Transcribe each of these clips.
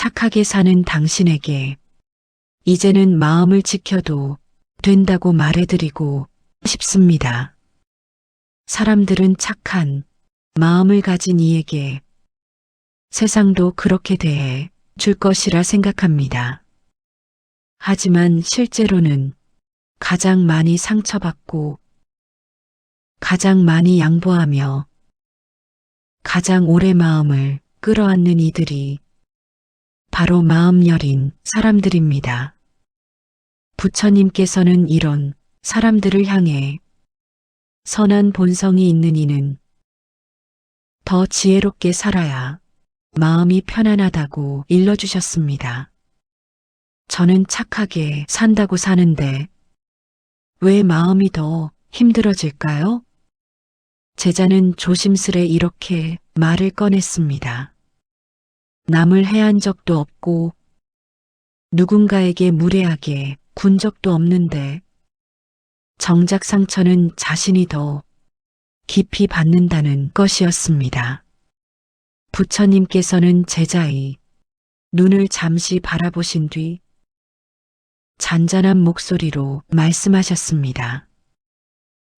착하게 사는 당신에게 이제는 마음을 지켜도 된다고 말해드리고 싶습니다. 사람들은 착한 마음을 가진 이에게 세상도 그렇게 대해 줄 것이라 생각합니다. 하지만 실제로는 가장 많이 상처받고 가장 많이 양보하며 가장 오래 마음을 끌어안는 이들이 바로 마음 여린 사람들입니다. 부처님께서는 이런 사람들을 향해 선한 본성이 있는 이는 더 지혜롭게 살아야 마음이 편안하다고 일러주셨습니다. 저는 착하게 산다고 사는데 왜 마음이 더 힘들어질까요? 제자는 조심스레 이렇게 말을 꺼냈습니다. 남을 해한 적도 없고 누군가에게 무례하게 군 적도 없는데 정작 상처는 자신이 더 깊이 받는다는 것이었습니다. 부처님께서는 제자의 눈을 잠시 바라보신 뒤 잔잔한 목소리로 말씀하셨습니다.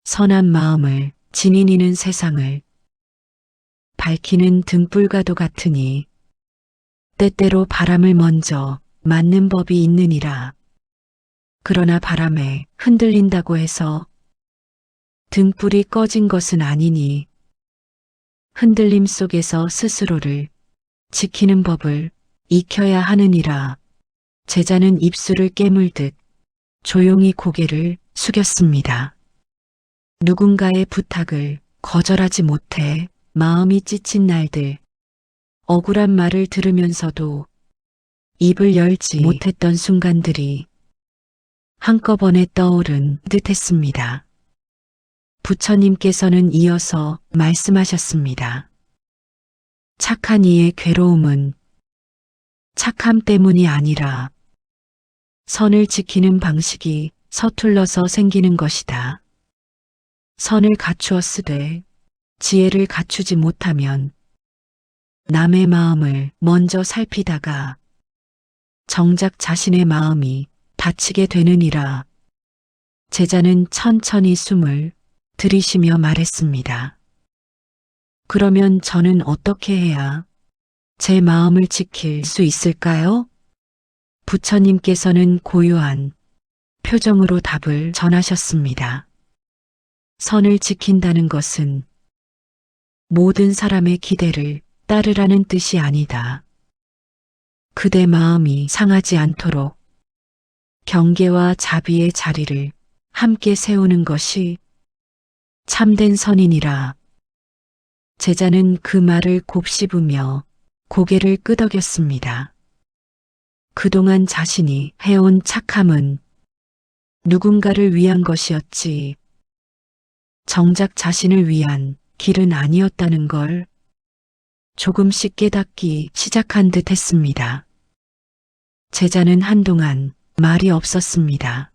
선한 마음을 지닌 이는 세상을 밝히는 등불과도 같으니 때때로 바람을 먼저 맞는 법이 있느니라. 그러나 바람에 흔들린다고 해서 등불이 꺼진 것은 아니니 흔들림 속에서 스스로를 지키는 법을 익혀야 하느니라. 제자는 입술을 깨물듯 조용히 고개를 숙였습니다. 누군가의 부탁을 거절하지 못해 마음이 찢힌 날들, 억울한 말을 들으면서도 입을 열지 못했던 순간들이 한꺼번에 떠오른 듯했습니다. 부처님께서는 이어서 말씀하셨습니다. 착한 이의 괴로움은 착함 때문이 아니라 선을 지키는 방식이 서툴러서 생기는 것이다. 선을 갖추었으되 지혜를 갖추지 못하면 남의 마음을 먼저 살피다가 정작 자신의 마음이 다치게 되느니라. 제자는 천천히 숨을 들이쉬며 말했습니다. 그러면 저는 어떻게 해야 제 마음을 지킬 수 있을까요? 부처님께서는 고요한 표정으로 답을 전하셨습니다. 선을 지킨다는 것은 모든 사람의 기대를 따르라는 뜻이 아니다. 그대 마음이 상하지 않도록 경계와 자비의 자리를 함께 세우는 것이 참된 선이니라. 제자는 그 말을 곱씹으며 고개를 끄덕였습니다. 그동안 자신이 해온 착함은 누군가를 위한 것이었지 정작 자신을 위한 길은 아니었다는 걸 조금씩 깨닫기 시작한 듯 했습니다. 제자는 한동안 말이 없었습니다.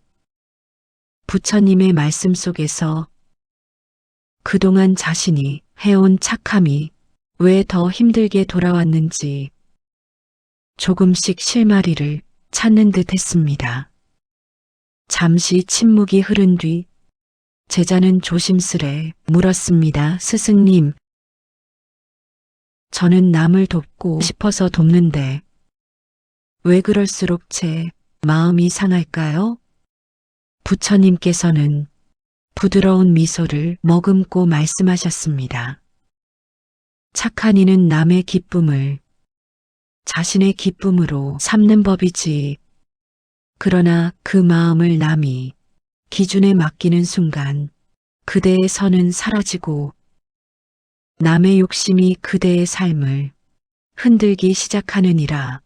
부처님의 말씀 속에서 그동안 자신이 해온 착함이 왜 더 힘들게 돌아왔는지 조금씩 실마리를 찾는 듯 했습니다. 잠시 침묵이 흐른 뒤 제자는 조심스레 물었습니다. 스승님, 저는 남을 돕고 싶어서 돕는데 왜 그럴수록 제 마음이 상할까요? 부처님께서는 부드러운 미소를 머금고 말씀하셨습니다. 착한 이는 남의 기쁨을 자신의 기쁨으로 삼는 법이지. 그러나 그 마음을 남이 기준에 맡기는 순간 그대의 선은 사라지고 남의 욕심이 그대의 삶을 흔들기 시작하느니라.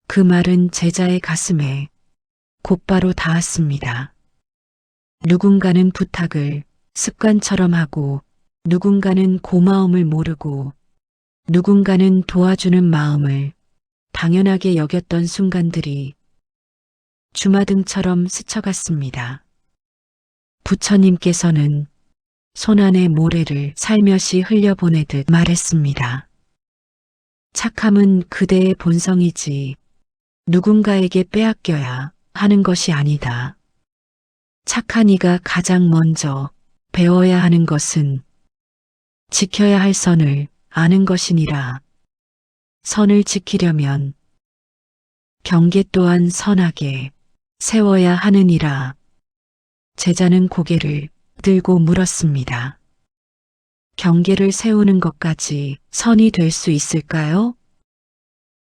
그 말은 제자의 가슴에 곧바로 닿았습니다. 누군가는 부탁을 습관처럼 하고 누군가는 고마움을 모르고 누군가는 도와주는 마음을 당연하게 여겼던 순간들이 주마등처럼 스쳐갔습니다. 부처님께서는 손안의 모래를 살며시 흘려보내듯 말했습니다. 착함은 그대의 본성이지 누군가에게 빼앗겨야 하는 것이 아니다. 착한 이가 가장 먼저 배워야 하는 것은 지켜야 할 선을 아는 것이니라. 선을 지키려면 경계 또한 선하게 세워야 하느니라. 제자는 고개를 들고 물었습니다. 경계를 세우는 것까지 선이 될 수 있을까요?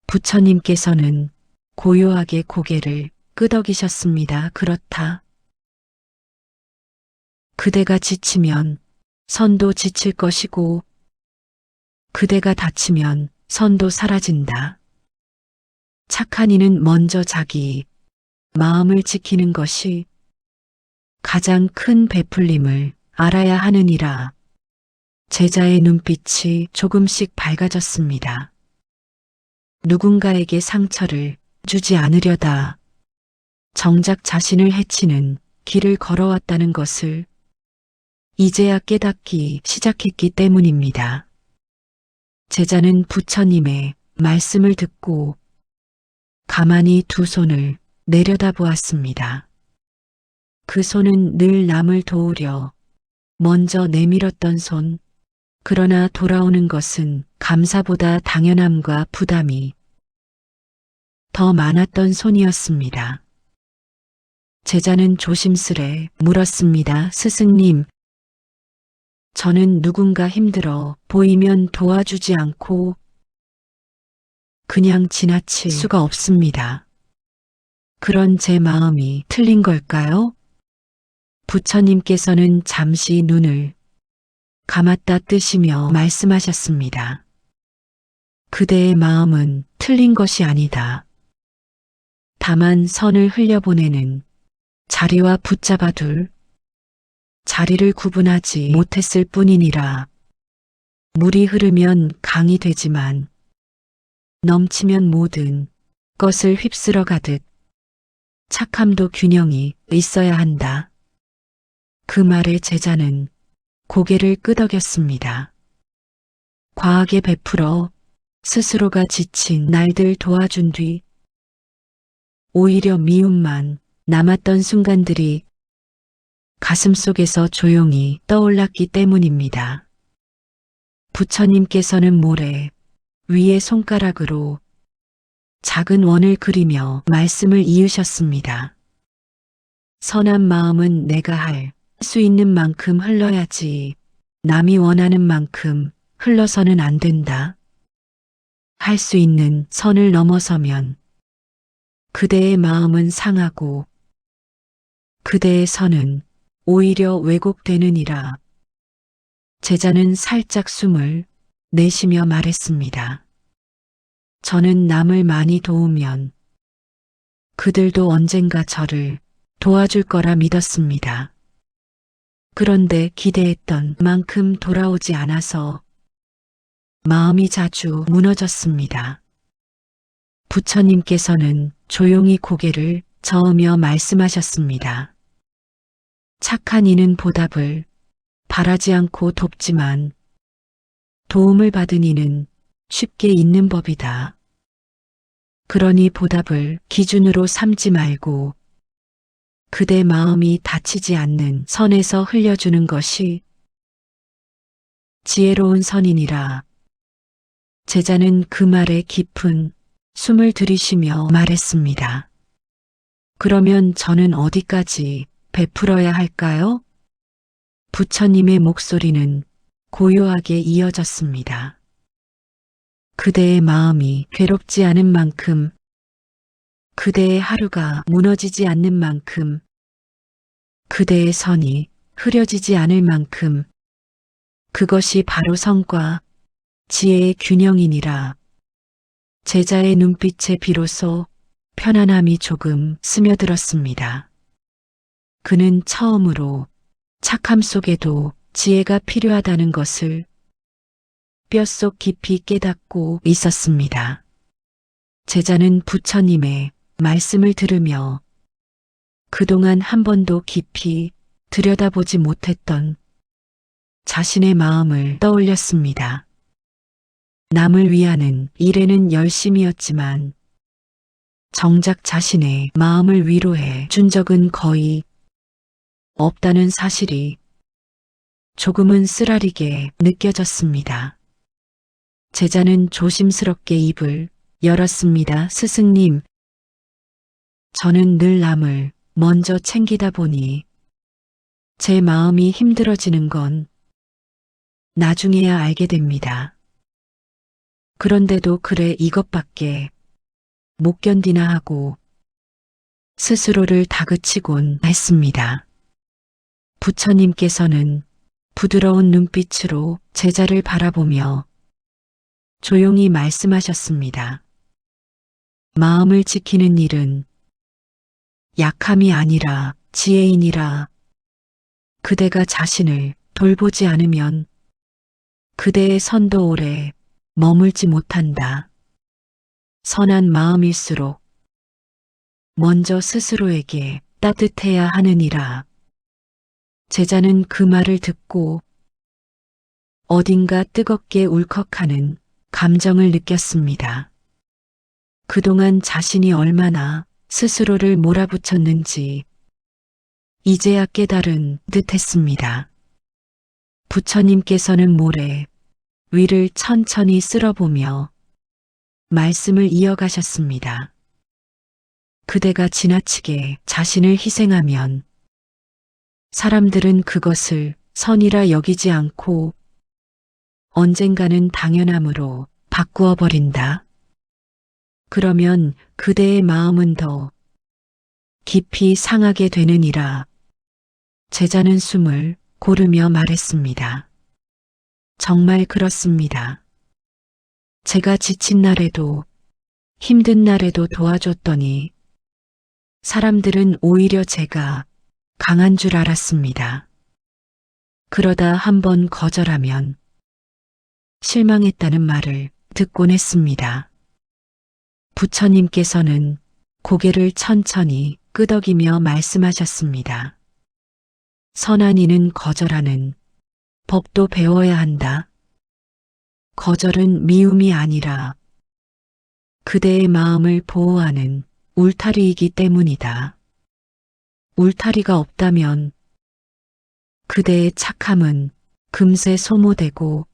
부처님께서는 고요하게 고개를 끄덕이셨습니다. 그렇다. 그대가 지치면 선도 지칠 것이고 그대가 다치면 선도 사라진다. 착한 이는 먼저 자기 마음을 지키는 것이 가장 큰 베풀림을 알아야 하느니라. 제자의 눈빛이 조금씩 밝아졌습니다. 누군가에게 상처를 주지 않으려다 정작 자신을 해치는 길을 걸어왔다는 것을 이제야 깨닫기 시작했기 때문입니다. 제자는 부처님의 말씀을 듣고 가만히 두 손을 내려다보았습니다. 그 손은 늘 남을 도우려 먼저 내밀었던 손, 그러나 돌아오는 것은 감사보다 당연함과 부담이 더 많았던 손이었습니다. 제자는 조심스레 물었습니다. 스승님, 저는 누군가 힘들어 보이면 도와주지 않고 그냥 지나칠 수가 없습니다. 그런 제 마음이 틀린 걸까요? 부처님께서는 잠시 눈을 감았다 뜨시며 말씀하셨습니다. 그대의 마음은 틀린 것이 아니다. 다만 선을 흘려보내는 자리와 붙잡아둘 자리를 구분하지 못했을 뿐이니라. 물이 흐르면 강이 되지만 넘치면 모든 것을 휩쓸어 가듯 착함도 균형이 있어야 한다. 그 말에 제자는 고개를 끄덕였습니다. 과하게 베풀어 스스로가 지친 날들 도와준 뒤 오히려 미움만 남았던 순간들이 가슴속에서 조용히 떠올랐기 때문입니다. 부처님께서는 모래 위에 손가락으로 작은 원을 그리며 말씀을 이으셨습니다. 선한 마음은 내가 할 수 있는 만큼 흘러야지 남이 원하는 만큼 흘러서는 안 된다. 할 수 있는 선을 넘어서면 그대의 마음은 상하고 그대의 선은 오히려 왜곡되느니라. 제자는 살짝 숨을 내쉬며 말했습니다. 저는 남을 많이 도우면 그들도 언젠가 저를 도와줄 거라 믿었습니다. 그런데 기대했던 만큼 돌아오지 않아서 마음이 자주 무너졌습니다. 부처님께서는 조용히 고개를 저으며 말씀하셨습니다. 착한 이는 보답을 바라지 않고 돕지만 도움을 받은 이는 쉽게 잊는 법이다. 그러니 보답을 기준으로 삼지 말고 그대 마음이 다치지 않는 선에서 흘려주는 것이 지혜로운 선이니라. 제자는 그 말에 깊은 숨을 들이쉬며 말했습니다. 그러면 저는 어디까지 베풀어야 할까요? 부처님의 목소리는 고요하게 이어졌습니다. 그대의 마음이 괴롭지 않은 만큼, 그대의 하루가 무너지지 않는 만큼, 그대의 선이 흐려지지 않을 만큼, 그것이 바로 성과, 지혜의 균형이니라. 제자의 눈빛에 비로소 편안함이 조금 스며들었습니다. 그는 처음으로 착함 속에도 지혜가 필요하다는 것을 뼛속 깊이 깨닫고 있었습니다. 제자는 부처님의 말씀을 들으며 그동안 한 번도 깊이 들여다보지 못했던 자신의 마음을 떠올렸습니다. 남을 위하는 일에는 열심이었지만 정작 자신의 마음을 위로해 준 적은 거의 없다는 사실이 조금은 쓰라리게 느껴졌습니다. 제자는 조심스럽게 입을 열었습니다. 스승님, 저는 늘 남을 먼저 챙기다 보니 제 마음이 힘들어지는 건 나중에야 알게 됩니다. 그런데도 그래 이것밖에 못 견디나 하고 스스로를 다그치곤 했습니다. 부처님께서는 부드러운 눈빛으로 제자를 바라보며 조용히 말씀하셨습니다. 마음을 지키는 일은 약함이 아니라 지혜이니라. 그대가 자신을 돌보지 않으면 그대의 선도 오래 머물지 못한다. 선한 마음일수록 먼저 스스로에게 따뜻해야 하느니라. 제자는 그 말을 듣고 어딘가 뜨겁게 울컥하는 감정을 느꼈습니다. 그동안 자신이 얼마나 스스로를 몰아붙였는지 이제야 깨달은 듯했습니다. 부처님께서는 모래 위를 천천히 쓸어보며 말씀을 이어가셨습니다. 그대가 지나치게 자신을 희생하면 사람들은 그것을 선이라 여기지 않고 언젠가는 당연함으로 바꾸어 버린다. 그러면 그대의 마음은 더 깊이 상하게 되느니라. 제자는 숨을 고르며 말했습니다. 정말 그렇습니다. 제가 지친 날에도 힘든 날에도 도와줬더니 사람들은 오히려 제가 강한 줄 알았습니다. 그러다 한번 거절하면 실망했다는 말을 듣곤 했습니다. 부처님께서는 고개를 천천히 끄덕이며 말씀하셨습니다. 선한 이는 거절하는 법도 배워야 한다. 거절은 미움이 아니라 그대의 마음을 보호하는 울타리이기 때문이다. 울타리가 없다면 그대의 착함은 금세 소모되고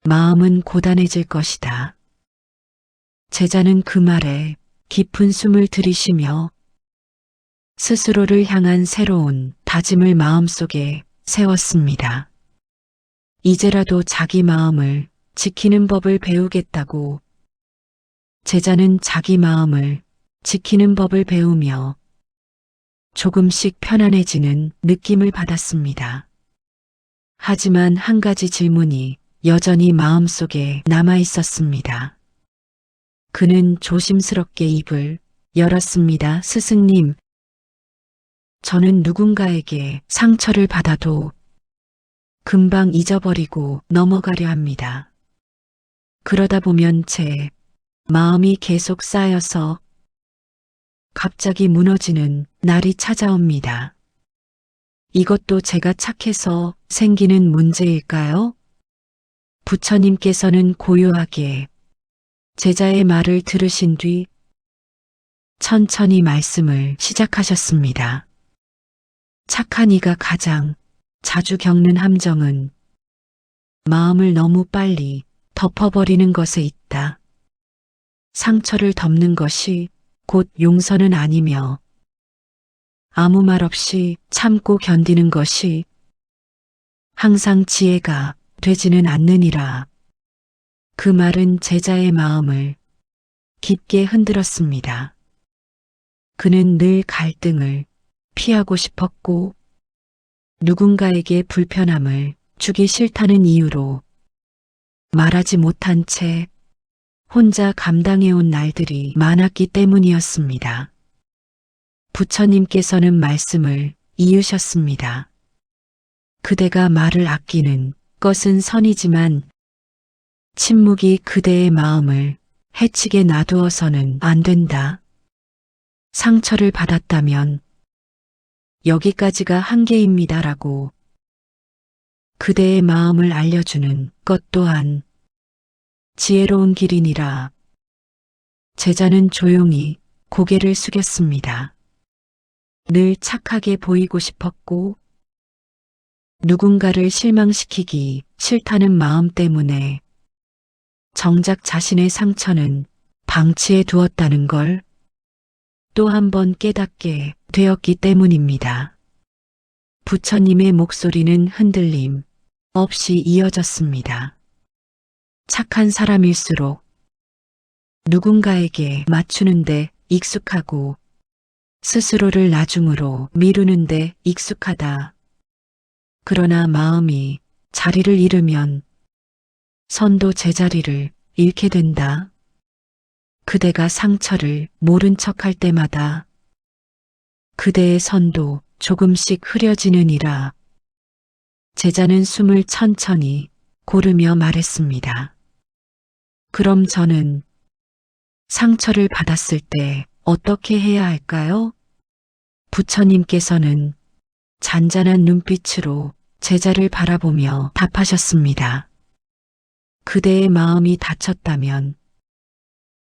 마음은 고단해질 것이다. 제자는 그 말에 깊은 숨을 들이쉬며 스스로를 향한 새로운 다짐을 마음속에 세웠습니다. 이제라도 자기 마음을 지키는 법을 배우겠다고 제자는 자기 마음을 지키는 법을 배우며 조금씩 편안해지는 느낌을 받았습니다. 하지만 한 가지 질문이 여전히 마음속에 남아 있었습니다. 그는 조심스럽게 입을 열었습니다. 스승님, 저는 누군가에게 상처를 받아도 금방 잊어버리고 넘어가려 합니다. 그러다 보면 제 마음이 계속 쌓여서 갑자기 무너지는 날이 찾아옵니다. 이것도 제가 착해서 생기는 문제일까요? 부처님께서는 고요하게 제자의 말을 들으신 뒤 천천히 말씀을 시작하셨습니다. 착한 이가 가장 자주 겪는 함정은 마음을 너무 빨리 덮어버리는 것에 있다. 상처를 덮는 것이 곧 용서는 아니며 아무 말 없이 참고 견디는 것이 항상 지혜가 되지는 않느니라. 그 말은 제자의 마음을 깊게 흔들었습니다. 그는 늘 갈등을 피하고 싶었고 누군가에게 불편함을 주기 싫다는 이유로 말하지 못한 채 혼자 감당해온 날들이 많았기 때문이었습니다. 부처님께서는 말씀을 이으셨습니다. 그대가 말을 아끼는 것은 선이지만 침묵이 그대의 마음을 해치게 놔두어서는 안 된다. 상처를 받았다면 여기까지가 한계입니다라고 그대의 마음을 알려주는 것 또한 지혜로운 길이니라. 제자는 조용히 고개를 숙였습니다. 늘 착하게 보이고 싶었고 누군가를 실망시키기 싫다는 마음 때문에 정작 자신의 상처는 방치해 두었다는 걸 또 한 번 깨닫게 되었기 때문입니다. 부처님의 목소리는 흔들림 없이 이어졌습니다. 착한 사람일수록 누군가에게 맞추는데 익숙하고 스스로를 나중으로 미루는데 익숙하다. 그러나 마음이 자리를 잃으면 선도 제자리를 잃게 된다. 그대가 상처를 모른 척할 때마다 그대의 선도 조금씩 흐려지느니라. 제자는 숨을 천천히 고르며 말했습니다. 그럼 저는 상처를 받았을 때 어떻게 해야 할까요? 부처님께서는 잔잔한 눈빛으로 제자를 바라보며 답하셨습니다. 그대의 마음이 다쳤다면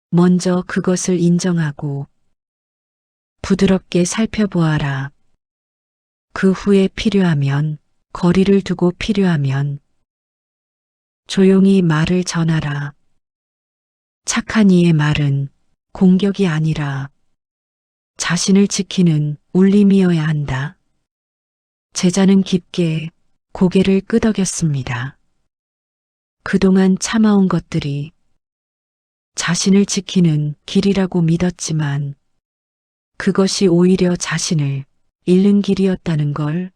먼저 그것을 인정하고 부드럽게 살펴보아라. 그 후에 필요하면 거리를 두고 필요하면 조용히 말을 전하라. 착한 이의 말은 공격이 아니라 자신을 지키는 울림이어야 한다. 제자는 깊게 고개를 끄덕였습니다. 그동안 참아온 것들이 자신을 지키는 길이라고 믿었지만 그것이 오히려 자신을 잃는 길이었다는 걸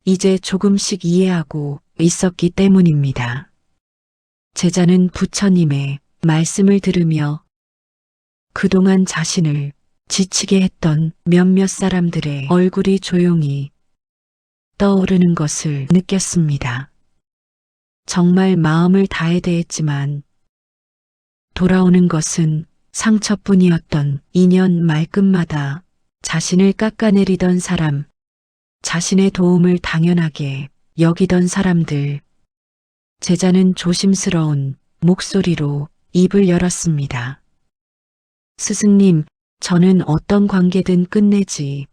이제 조금씩 이해하고 있었기 때문입니다. 제자는 부처님의 말씀을 들으며 그동안 자신을 지치게 했던 몇몇 사람들의 얼굴이 조용히 떠오르는 것을 느꼈습니다. 정말 마음을 다해 대했지만 돌아오는 것은 상처뿐이었던 인연 말끝마다 자신을 깎아내리던 사람, 자신의 도움을 당연하게 여기던 사람들. 제자는 조심스러운 목소리로 입을 열었습니다. 스승님, 저는 어떤 관계든 끝내지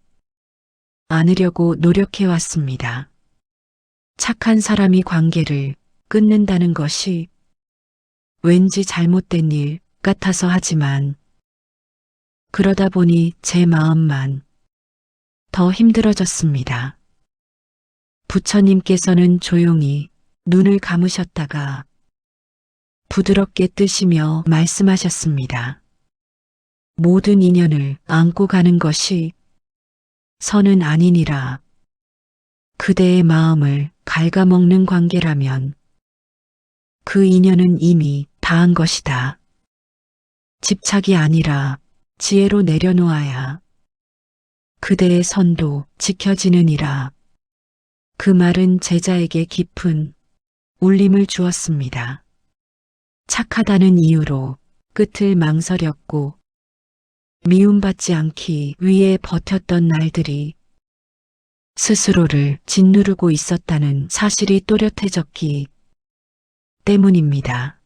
않으려고 노력해왔습니다. 착한 사람이 관계를 끊는다는 것이 왠지 잘못된 일 같아서 하지만 그러다 보니 제 마음만 더 힘들어졌습니다. 부처님께서는 조용히 눈을 감으셨다가 부드럽게 뜨시며 말씀하셨습니다. 모든 인연을 안고 가는 것이 선은 아니니라. 그대의 마음을 갉아먹는 관계라면 그 인연은 이미 다한 것이다. 집착이 아니라 지혜로 내려놓아야 그대의 선도 지켜지느니라. 그 말은 제자에게 깊은 울림을 주었습니다. 착하다는 이유로 끝을 망설였고 미움받지 않기 위해 버텼던 날들이 스스로를 짓누르고 있었다는 사실이 또렷해졌기 때문입니다.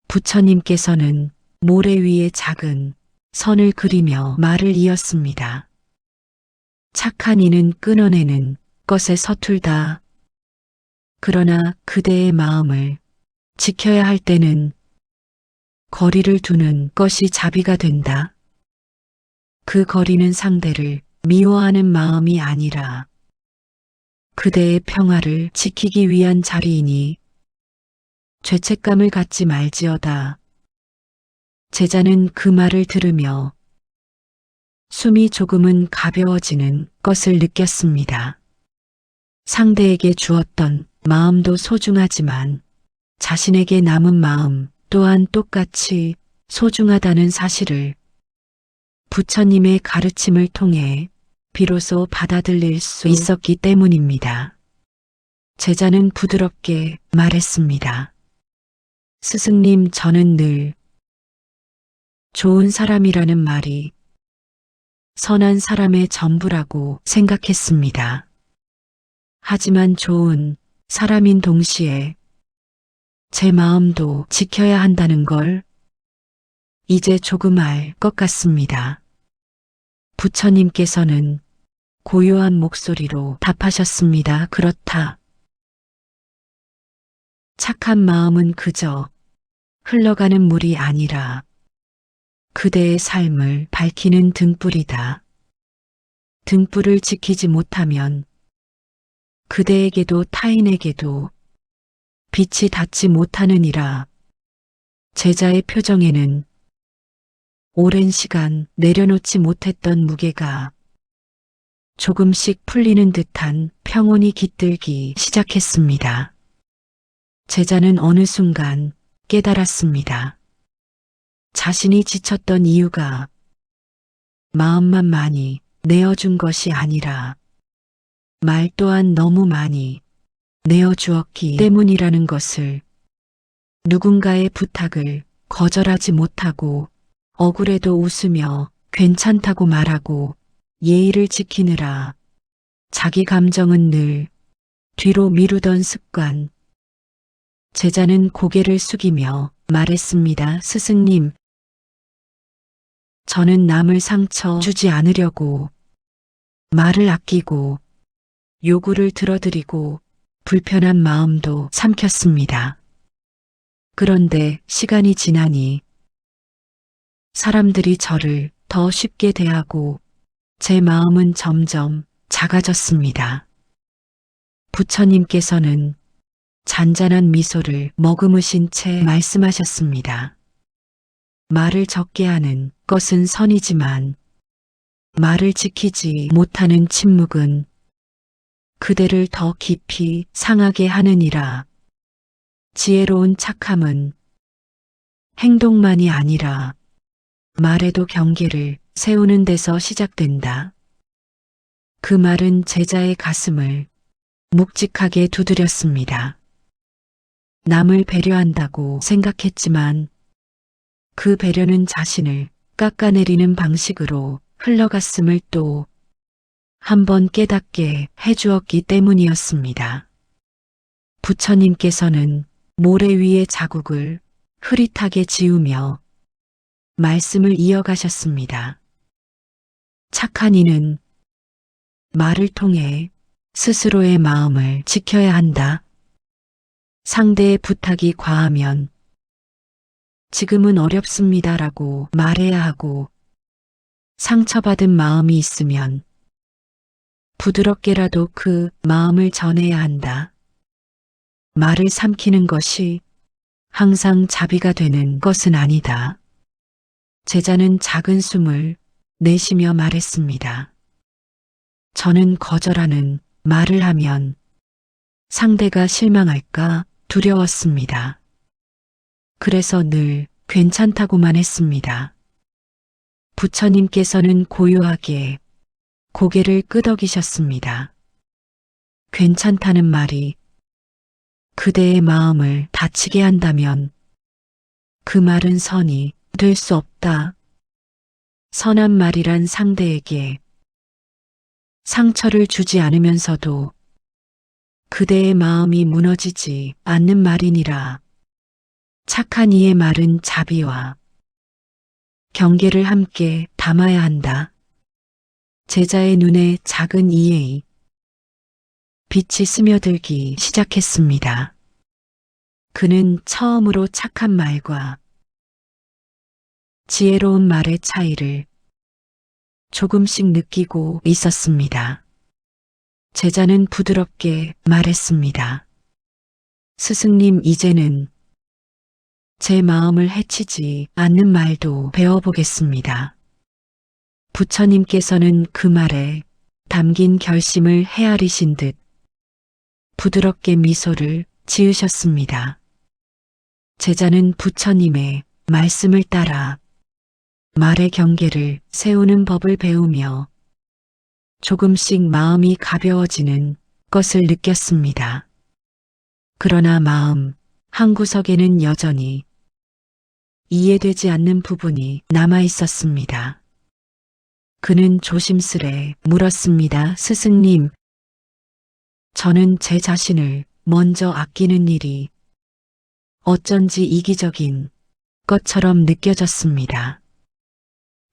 부처님께서는 모래 위에 작은 선을 그리며 말을 이었습니다. 착한 이는 끊어내는 것에 서툴다. 그러나 그대의 마음을 지켜야 할 때는 거리를 두는 것이 자비가 된다. 그 거리는 상대를 미워하는 마음이 아니라 그대의 평화를 지키기 위한 자리이니 죄책감을 갖지 말지어다. 제자는 그 말을 들으며 숨이 조금은 가벼워지는 것을 느꼈습니다. 상대에게 주었던 마음도 소중하지만 자신에게 남은 마음 또한 똑같이 소중하다는 사실을 부처님의 가르침을 통해 비로소 받아들일 수 있었기 때문입니다. 제자는 부드럽게 말했습니다. 스승님, 저는 늘 좋은 사람이라는 말이 선한 사람의 전부라고 생각했습니다. 하지만 좋은 사람인 동시에 제 마음도 지켜야 한다는 걸 이제 조금 알 것 같습니다. 부처님께서는 고요한 목소리로 답하셨습니다. 그렇다. 착한 마음은 그저 흘러가는 물이 아니라 그대의 삶을 밝히는 등불이다. 등불을 지키지 못하면 그대에게도 타인에게도 빛이 닿지 못하느니라. 제자의 표정에는 오랜 시간 내려놓지 못했던 무게가 조금씩 풀리는 듯한 평온이 깃들기 시작했습니다. 제자는 어느 순간 깨달았습니다. 자신이 지쳤던 이유가 마음만 많이 내어준 것이 아니라 말 또한 너무 많이 내어주었기 때문이라는 것을, 누군가의 부탁을 거절하지 못하고 억울해도 웃으며 괜찮다고 말하고 예의를 지키느라 자기 감정은 늘 뒤로 미루던 습관. 제자는 고개를 숙이며 말했습니다. 스승님, 저는 남을 상처 주지 않으려고 말을 아끼고 요구를 들어드리고 불편한 마음도 삼켰습니다. 그런데 시간이 지나니 사람들이 저를 더 쉽게 대하고 제 마음은 점점 작아졌습니다. 부처님께서는 잔잔한 미소를 머금으신 채 말씀하셨습니다. 말을 적게 하는 것은 선이지만 말을 지키지 못하는 침묵은 그대를 더 깊이 상하게 하느니라. 지혜로운 착함은 행동만이 아니라 말에도 경계를 세우는 데서 시작된다. 그 말은 제자의 가슴을 묵직하게 두드렸습니다. 남을 배려한다고 생각했지만 그 배려는 자신을 깎아내리는 방식으로 흘러갔음을 또 한 번 깨닫게 해주었기 때문이었습니다. 부처님께서는 모래 위의 자국을 흐릿하게 지우며 말씀을 이어가셨습니다. 착한 이는 말을 통해 스스로의 마음을 지켜야 한다. 상대의 부탁이 과하면 지금은 어렵습니다라고 말해야 하고, 상처받은 마음이 있으면 부드럽게라도 그 마음을 전해야 한다. 말을 삼키는 것이 항상 자비가 되는 것은 아니다. 제자는 작은 숨을 내쉬며 말했습니다. 저는 거절하는 말을 하면 상대가 실망할까 두려웠습니다. 그래서 늘 괜찮다고만 했습니다. 부처님께서는 고요하게 고개를 끄덕이셨습니다. 괜찮다는 말이 그대의 마음을 다치게 한다면 그 말은 선이 될 수 없다. 선한 말이란 상대에게 상처를 주지 않으면서도 그대의 마음이 무너지지 않는 말이니라. 착한 이의 말은 자비와 경계를 함께 담아야 한다. 제자의 눈에 작은 이해의 빛이 스며들기 시작했습니다. 그는 처음으로 착한 말과 지혜로운 말의 차이를 조금씩 느끼고 있었습니다. 제자는 부드럽게 말했습니다. 스승님, 이제는 제 마음을 해치지 않는 말도 배워보겠습니다. 부처님께서는 그 말에 담긴 결심을 헤아리신 듯 부드럽게 미소를 지으셨습니다. 제자는 부처님의 말씀을 따라 말의 경계를 세우는 법을 배우며 조금씩 마음이 가벼워지는 것을 느꼈습니다. 그러나 마음 한구석에는 여전히 이해되지 않는 부분이 남아 있었습니다. 그는 조심스레 물었습니다. 스승님, 저는 제 자신을 먼저 아끼는 일이 어쩐지 이기적인 것처럼 느껴졌습니다.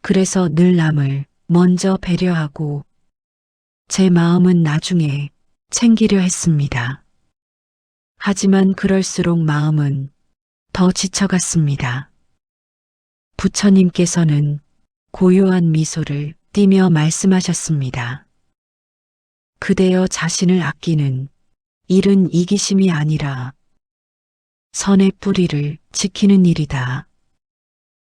그래서 늘 남을 먼저 배려하고 제 마음은 나중에 챙기려 했습니다. 하지만 그럴수록 마음은 더 지쳐갔습니다. 부처님께서는 고요한 미소를 띠며 말씀하셨습니다. 그대여 자신을 아끼는 일은 이기심이 아니라 선의 뿌리를 지키는 일이다.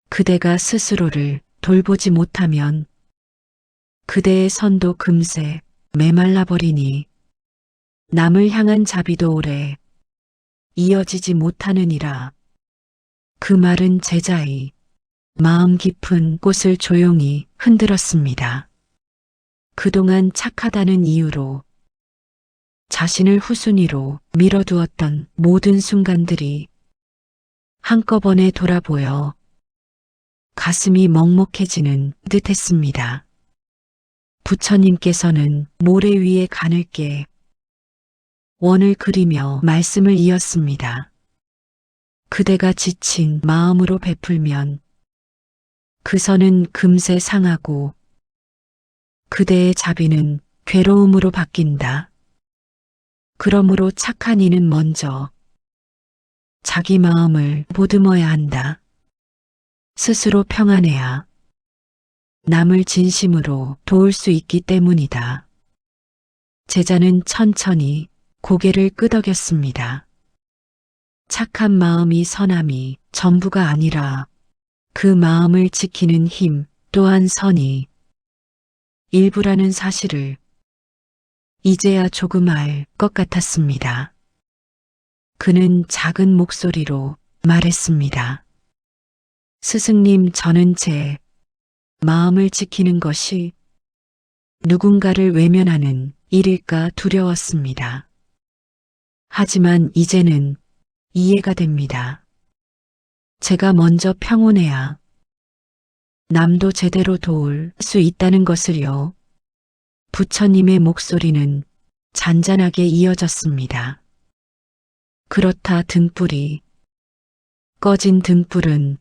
그대가 스스로를 돌보지 못하면 그대의 선도 금세 메말라버리니 남을 향한 자비도 오래 이어지지 못하느니라. 그 말은 제자의 마음 깊은 곳을 조용히 흔들었습니다. 그동안 착하다는 이유로 자신을 후순위로 밀어두었던 모든 순간들이 한꺼번에 돌아보여 가슴이 먹먹해지는 듯했습니다. 부처님께서는 모래 위에 가늘게 원을 그리며 말씀을 이었습니다. 그대가 지친 마음으로 베풀면 그 선은 금세 상하고 그대의 자비는 괴로움으로 바뀐다. 그러므로 착한 이는 먼저 자기 마음을 보듬어야 한다. 스스로 평안해야 남을 진심으로 도울 수 있기 때문이다. 제자는 천천히 고개를 끄덕였습니다. 착한 마음이 선함이 전부가 아니라 그 마음을 지키는 힘 또한 선이 일부라는 사실을 이제야 조금 알 것 같았습니다. 그는 작은 목소리로 말했습니다. 스승님, 저는 제 마음을 지키는 것이 누군가를 외면하는 일일까 두려웠습니다. 하지만 이제는 이해가 됩니다. 제가 먼저 평온해야 남도 제대로 도울 수 있다는 것을요. 부처님의 목소리는 잔잔하게 이어졌습니다. 그렇다 등불이 꺼진 등불은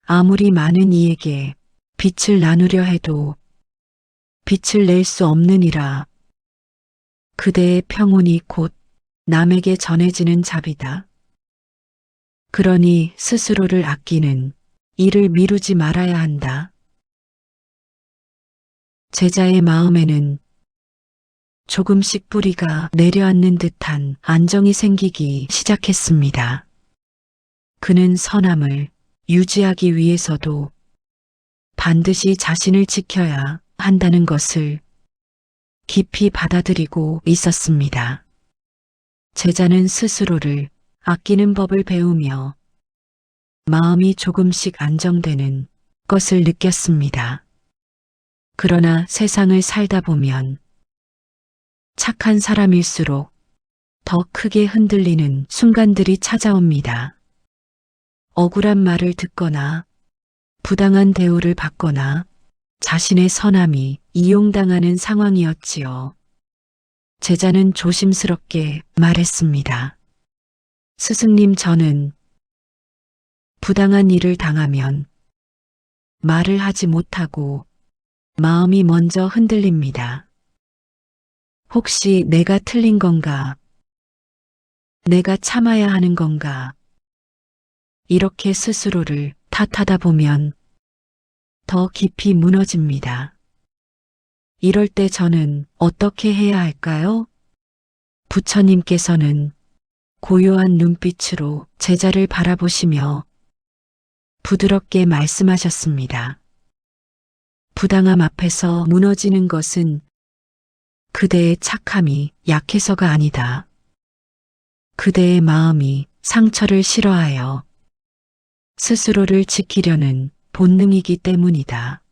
아무리 많은 이에게 빛을 나누려 해도 빛을 낼 수 없느니라. 그대의 평온이 곧 남에게 전해지는 자비다. 그러니 스스로를 아끼는 일을 미루지 말아야 한다. 제자의 마음에는 조금씩 뿌리가 내려앉는 듯한 안정이 생기기 시작했습니다. 그는 선함을 유지하기 위해서도 반드시 자신을 지켜야 한다는 것을 깊이 받아들이고 있었습니다. 제자는 스스로를 아끼는 법을 배우며 마음이 조금씩 안정되는 것을 느꼈습니다. 그러나 세상을 살다 보면 착한 사람일수록 더 크게 흔들리는 순간들이 찾아옵니다. 억울한 말을 듣거나 부당한 대우를 받거나 자신의 선함이 이용당하는 상황이었지요. 제자는 조심스럽게 말했습니다. 스승님, 저는 부당한 일을 당하면 말을 하지 못하고 마음이 먼저 흔들립니다. 혹시 내가 틀린 건가? 내가 참아야 하는 건가? 이렇게 스스로를 탓하다 보면 더 깊이 무너집니다. 이럴 때 저는 어떻게 해야 할까요? 부처님께서는 고요한 눈빛으로 제자를 바라보시며 부드럽게 말씀하셨습니다. 부당함 앞에서 무너지는 것은 그대의 착함이 약해서가 아니다. 그대의 마음이 상처를 싫어하여 스스로를 지키려는 본능이기 때문이다.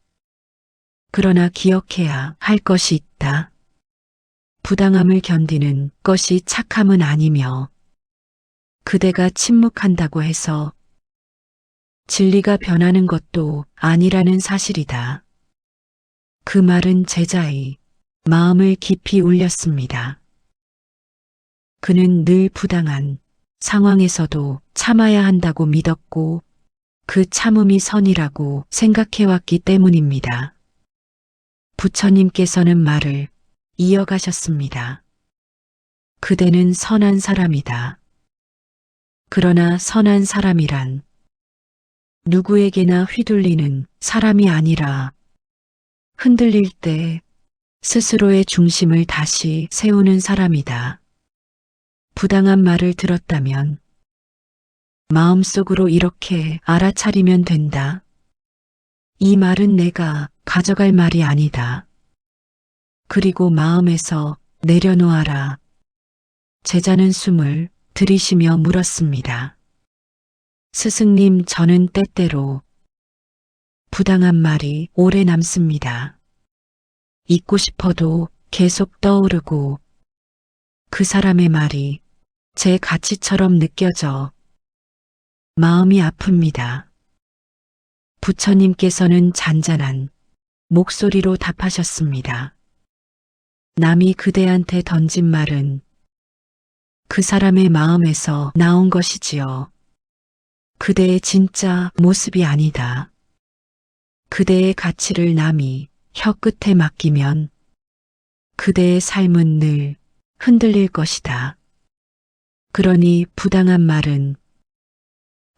그러나 기억해야 할 것이 있다. 부당함을 견디는 것이 착함은 아니며 그대가 침묵한다고 해서 진리가 변하는 것도 아니라는 사실이다. 그 말은 제자의 마음을 깊이 울렸습니다. 그는 늘 부당한 상황에서도 참아야 한다고 믿었고 그 참음이 선이라고 생각해왔기 때문입니다. 부처님께서는 말을 이어가셨습니다. 그대는 선한 사람이다. 그러나 선한 사람이란 누구에게나 휘둘리는 사람이 아니라 흔들릴 때 스스로의 중심을 다시 세우는 사람이다. 부당한 말을 들었다면 마음속으로 이렇게 알아차리면 된다. 이 말은 내가 가져갈 말이 아니다. 그리고 마음에서 내려놓아라. 제자는 숨을 들이쉬며 물었습니다. 스승님, 저는 때때로 부당한 말이 오래 남습니다. 잊고 싶어도 계속 떠오르고 그 사람의 말이 제 가치처럼 느껴져 마음이 아픕니다. 부처님께서는 잔잔한 목소리로 답하셨습니다. 남이 그대한테 던진 말은 그 사람의 마음에서 나온 것이지요. 그대의 진짜 모습이 아니다. 그대의 가치를 남이 혀끝에 맡기면 그대의 삶은 늘 흔들릴 것이다. 그러니 부당한 말은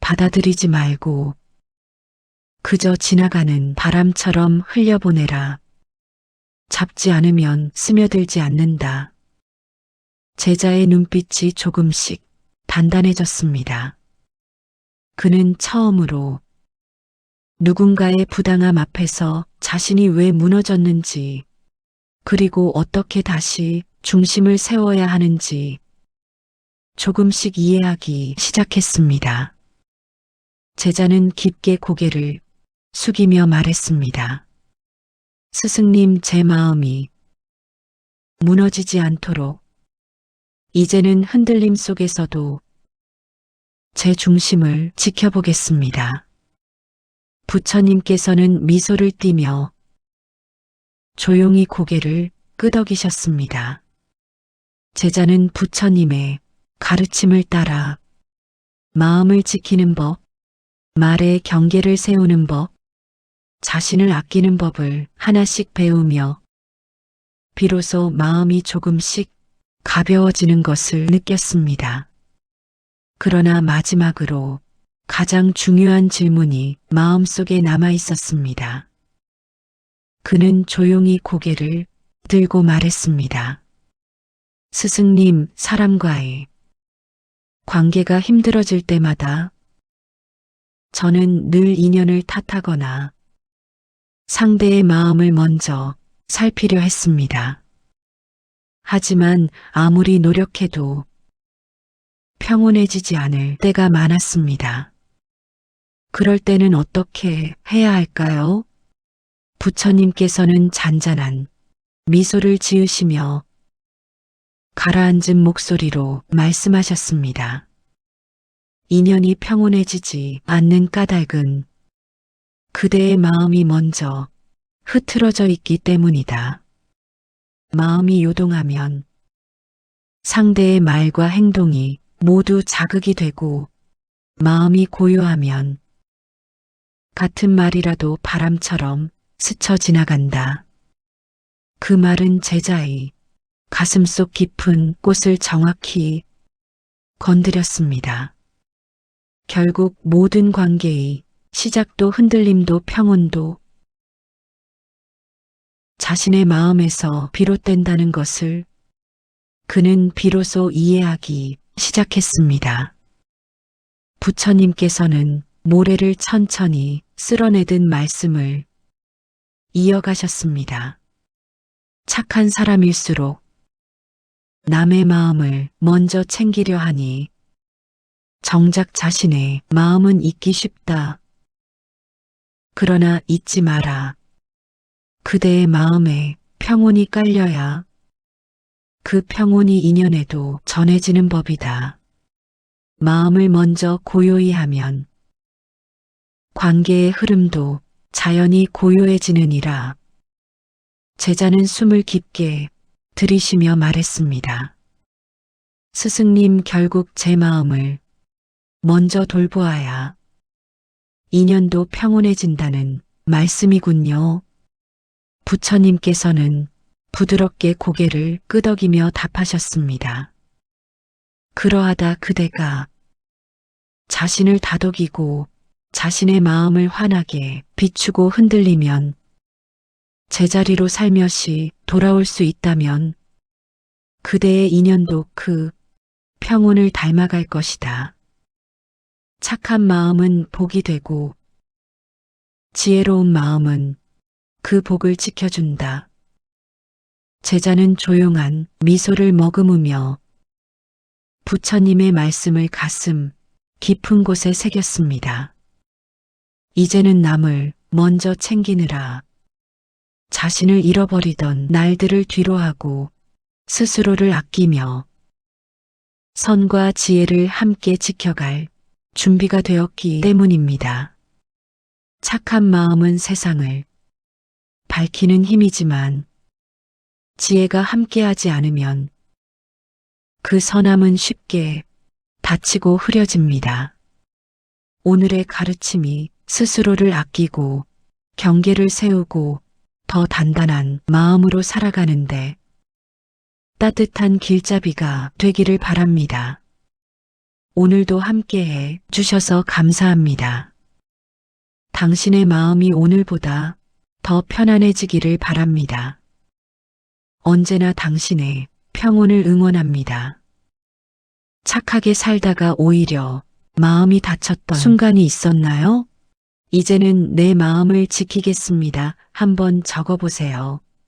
받아들이지 말고 그저 지나가는 바람처럼 흘려보내라. 잡지 않으면 스며들지 않는다. 제자의 눈빛이 조금씩 단단해졌습니다. 그는 처음으로 누군가의 부당함 앞에서 자신이 왜 무너졌는지, 그리고 어떻게 다시 중심을 세워야 하는지 조금씩 이해하기 시작했습니다. 제자는 깊게 고개를 숙이며 말했습니다. 스승님, 제 마음이 무너지지 않도록 이제는 흔들림 속에서도 제 중심을 지켜보겠습니다. 부처님께서는 미소를 띠며 조용히 고개를 끄덕이셨습니다. 제자는 부처님의 가르침을 따라 마음을 지키는 법, 말의 경계를 세우는 법, 자신을 아끼는 법을 하나씩 배우며 비로소 마음이 조금씩 가벼워지는 것을 느꼈습니다. 그러나 마지막으로 가장 중요한 질문이 마음속에 남아 있었습니다. 그는 조용히 고개를 들고 말했습니다. 스승님, 사람과의 관계가 힘들어질 때마다 저는 늘 인연을 탓하거나 상대의 마음을 먼저 살피려 했습니다. 하지만 아무리 노력해도 평온해지지 않을 때가 많았습니다. 그럴 때는 어떻게 해야 할까요? 부처님께서는 잔잔한 미소를 지으시며 가라앉은 목소리로 말씀하셨습니다. 인연이 평온해지지 않는 까닭은 그대의 마음이 먼저 흐트러져 있기 때문이다. 마음이 요동하면 상대의 말과 행동이 모두 자극이 되고, 마음이 고요하면 같은 말이라도 바람처럼 스쳐 지나간다. 그 말은 제자의 가슴속 깊은 곳을 정확히 건드렸습니다. 결국 모든 관계의 시작도 흔들림도 평온도 자신의 마음에서 비롯된다는 것을 그는 비로소 이해하기 시작했습니다. 부처님께서는 모래를 천천히 쓸어내듯 말씀을 이어가셨습니다. 착한 사람일수록 남의 마음을 먼저 챙기려 하니 정작 자신의 마음은 잊기 쉽다. 그러나 잊지 마라. 그대의 마음에 평온이 깔려야 그 평온이 인연에도 전해지는 법이다. 마음을 먼저 고요히 하면 관계의 흐름도 자연히 고요해지느니라. 제자는 숨을 깊게 들이쉬며 말했습니다. 스승님 결국 제 마음을 먼저 돌보아야 인연도 평온해진다는 말씀이군요. 부처님께서는 부드럽게 고개를 끄덕이며 답하셨습니다. 그러하다 그대가 자신을 다독이고 자신의 마음을 환하게 비추고 흔들리면 제자리로 살며시 돌아올 수 있다면 그대의 인연도 그 평온을 닮아갈 것이다. 착한 마음은 복이 되고 지혜로운 마음은 그 복을 지켜준다. 제자는 조용한 미소를 머금으며 부처님의 말씀을 가슴 깊은 곳에 새겼습니다. 이제는 남을 먼저 챙기느라 자신을 잃어버리던 날들을 뒤로하고 스스로를 아끼며 선과 지혜를 함께 지켜갈 준비가 되었기 때문입니다. 착한 마음은 세상을 밝히는 힘이지만 지혜가 함께하지 않으면 그 선함은 쉽게 다치고 흐려집니다. 오늘의 가르침이 스스로를 아끼고 경계를 세우고 더 단단한 마음으로 살아가는데 따뜻한 길잡이가 되기를 바랍니다. 오늘도 함께해 주셔서 감사합니다. 당신의 마음이 오늘보다 더 편안해지기를 바랍니다. 언제나 당신의 평온을 응원합니다. 착하게 살다가 오히려 마음이 다쳤던 순간이 있었나요? 이제는 내 마음을 지키겠습니다. 한번 적어보세요.